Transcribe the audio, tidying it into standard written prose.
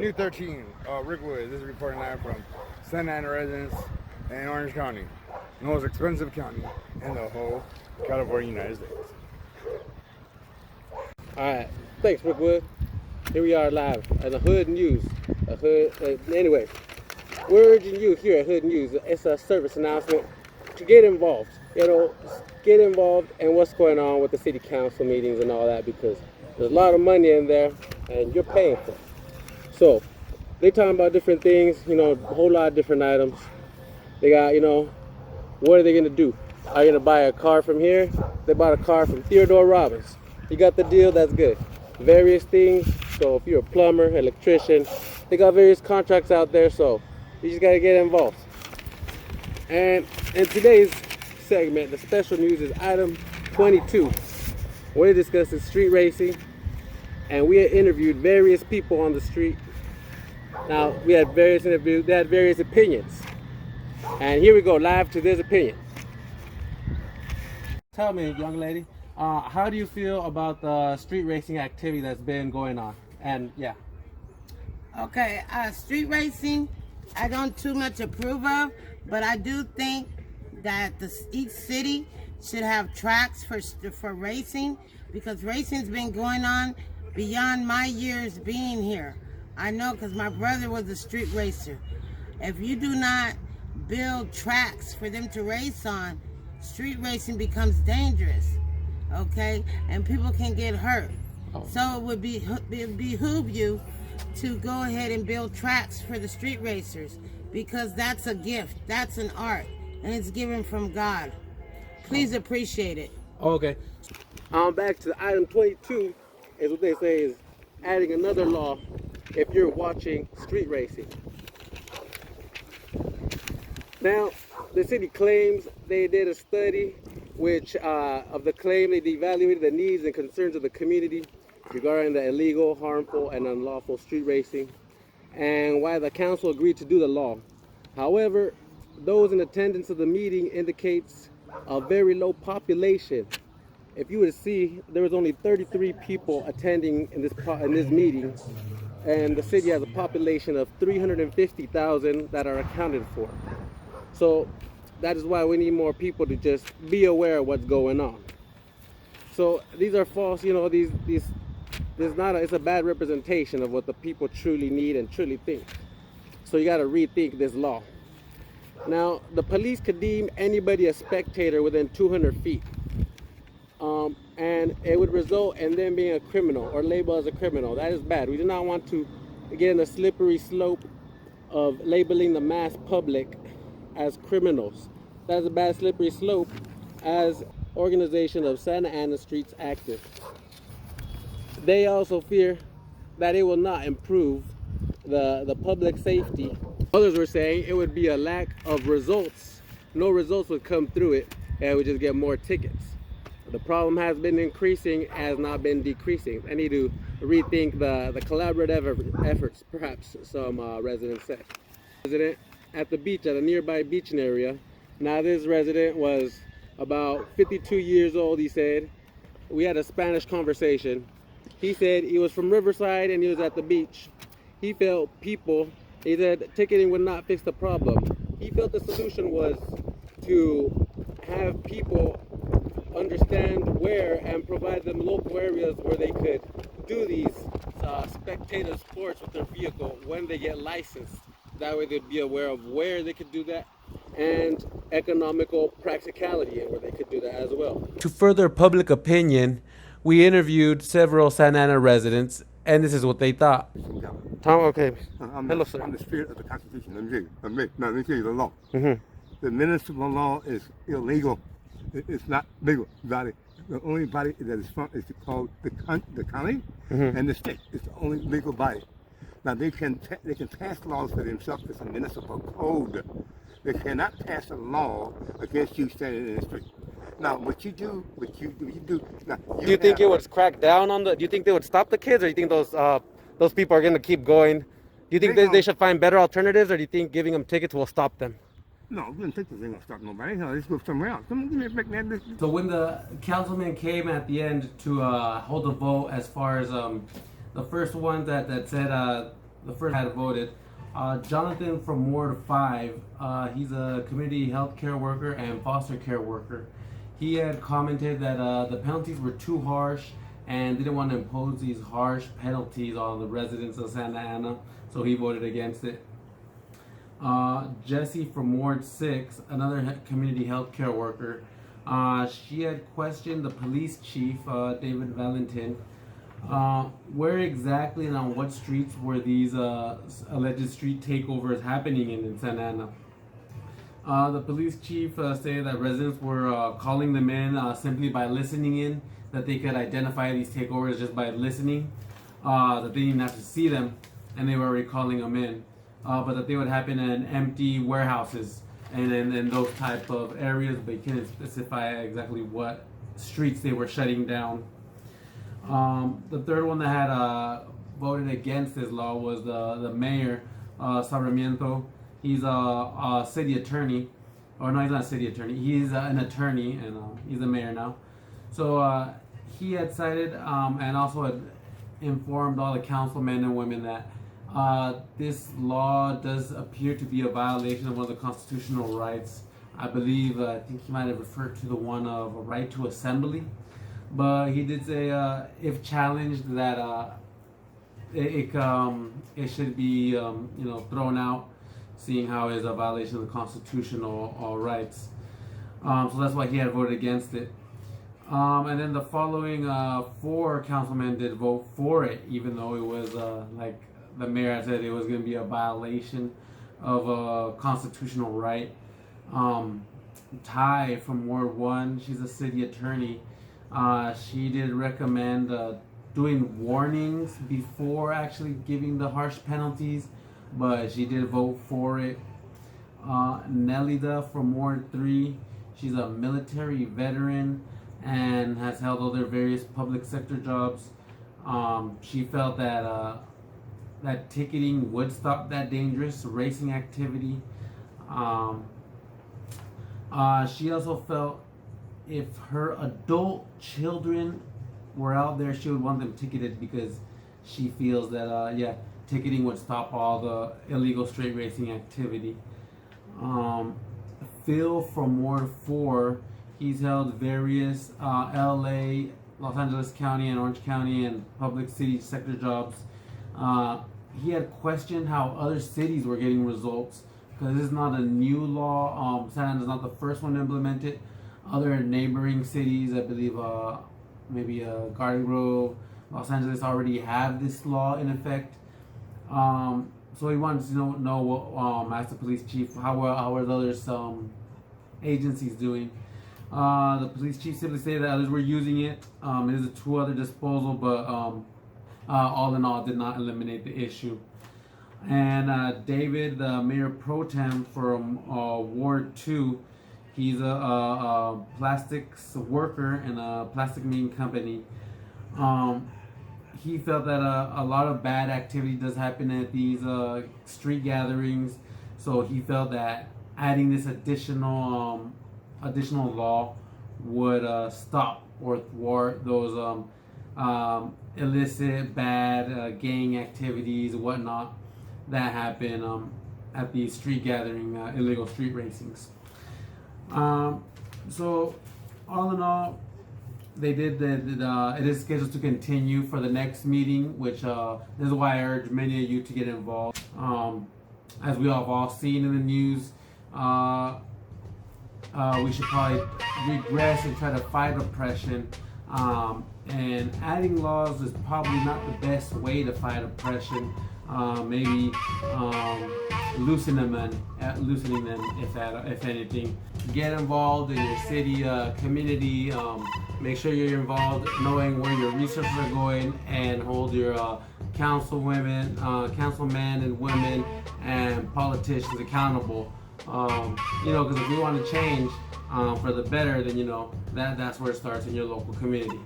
New 13, Rick Wood. This is reporting live from Santa Ana residence in Orange County, the most expensive county in the whole California, United States. Alright, thanks Rick Wood. Here we are live at the Hood News. Anyway, we're urging you here at Hood News, it's a service announcement, to get involved. Get involved in what's going on with the city council meetings and all that, because there's a lot of money in there and you're paying for it. So they talking about different things, a whole lot of different items. They got, what are they gonna do? Are you gonna buy a car from here? They bought a car from Theodore Robbins. You got the deal, that's good. Various things, so if you're a plumber, electrician, they got various contracts out there, so you just gotta get involved. And in today's segment, the special news is item 22. We're discussing street racing, and we had interviewed various people on the street. Now, we had various interviews, they had various opinions. And here we go, live to this opinion. Tell me, young lady, how do you feel about the street racing activity that's been going on? And yeah. Okay, street racing, I don't too much approve of, but I do think that each city should have tracks for racing, because racing's been going on beyond my years being here. I know, because my brother was a street racer. If you do not build tracks for them to race on, street racing becomes dangerous, okay? And people can get hurt. So it would behoove you to go ahead and build tracks for the street racers, because that's a gift, that's an art, and it's given from God. Please appreciate it. Okay. Back to item 22 is what they say is adding another law if you're watching street racing. Now, the city claims they did a study which of the claim they evaluated the needs and concerns of the community regarding the illegal, harmful, and unlawful street racing, and why the council agreed to do the law. However, those in attendance of the meeting indicates a very low population. If you were to see, there was only 33 people attending in this meeting, and the city has a population of 350,000 that are accounted for. So that is why we need more people to just be aware of what's going on. So these are false, it's a bad representation of what the people truly need and truly think. So you got to rethink this law. Now, the police could deem anybody a spectator within 200 feet. And it would result in them being a criminal or labeled as a criminal. That is bad. We do not want to get in a slippery slope of labeling the mass public as criminals. That is a bad slippery slope as organization of Santa Ana Streets Active. They also fear that it will not improve the public safety. Others were saying it would be a lack of results. No results would come through it, and we just get more tickets. The problem has been increasing, has not been decreasing. I need to rethink the collaborative efforts, perhaps some residents said. Resident at the beach, at a nearby beach area. Now this resident was about 52 years old, he said. We had a Spanish conversation. He said he was from Riverside and he was at the beach. He felt he said ticketing would not fix the problem. He felt the solution was to have people understand where and provide them local areas where they could do these spectator sports with their vehicle when they get licensed. That way they'd be aware of where they could do that and economical practicality where they could do that as well. To further public opinion, we interviewed several Santa Ana residents, and this is what they thought. Tom, okay. Hello, sir. I'm the spirit of the Constitution. Let me tell you the law. The municipal law is illegal. It's not legal body. The only body that is from is called the county and the state. It's the only legal body. Now they can pass laws for themselves. It's a municipal code. They cannot pass a law against you standing in the street. Now, what you do. Now, do you think it would crack down on the? Do you think they would stop the kids, or do you think those people are going to keep going? Do you think they should find better alternatives, or do you think giving them tickets will stop them? No, we didn't think this ain't gonna stop nobody. No, let's go somewhere else. Come on, give me a break, man. So when the councilman came at the end to hold a vote as far as the first one that said the first had voted. Jonathan from Ward 5, he's a community health care worker and foster care worker. He had commented that the penalties were too harsh and didn't want to impose these harsh penalties on the residents of Santa Ana, so he voted against it. Jessie from Ward 6, another community health care worker, she had questioned the police chief, David Valentin, where exactly and on what streets were these alleged street takeovers happening in Santa Ana. The police chief stated that residents were calling them in simply by listening in, that they could identify these takeovers just by listening, that they didn't even have to see them, and they were already calling them in, but that they would happen in empty warehouses and in those type of areas, but you couldn't specify exactly what streets they were shutting down. The third one that had voted against this law was the mayor, Sarmiento. He's a city attorney, or no, he's not a city attorney. He's an attorney, and he's a mayor now. So he had cited and also had informed all the councilmen and women that this law does appear to be a violation of one of the constitutional rights. I believe, I think he might have referred to the one of a right to assembly. But he did say, if challenged, that it should be thrown out, seeing how it is a violation of the constitutional rights. So that's why he had voted against it. And then the following 4 councilmen did vote for it, even though it was like the mayor had said it was going to be a violation of a constitutional right. Ty from Ward 1, she's a city attorney. She did recommend doing warnings before actually giving the harsh penalties, but she did vote for it. Nelida from Ward 3, she's a military veteran and has held other various public sector jobs. She felt that that ticketing would stop that dangerous racing activity. She also felt if her adult children were out there, she would want them ticketed because she feels that ticketing would stop all the illegal straight racing activity. Phil from Ward 4, he's held various LA, Los Angeles County and Orange County and public city sector jobs. He had questioned how other cities were getting results, because this is not a new law. Santa Ana is not the first one to implement it. Other neighboring cities, I believe maybe Garden Grove, Los Angeles, already have this law in effect. So he wanted to know as the police chief, how are the other agencies doing. The police chief simply said that others were using it. It is a tool at their disposal, but all in all, did not eliminate the issue. And David, the mayor pro tem from Ward 2, he's a plastics worker in a plastic making company. He felt that a lot of bad activity does happen at these street gatherings, so he felt that adding this additional law would stop or thwart those illicit, bad gang activities and whatnot that happen at these street gathering, illegal street racings. So all in all, they did it is scheduled to continue for the next meeting, which this is why I urge many of you to get involved. As we have all seen in the news, we should probably regress and try to fight oppression. And adding laws is probably not the best way to fight oppression. Maybe loosening them, if anything. Get involved in your city community. Make sure you're involved, knowing where your resources are going, and hold your councilmen and women and politicians accountable. Because if we want to change for the better, then that's where it starts in your local community.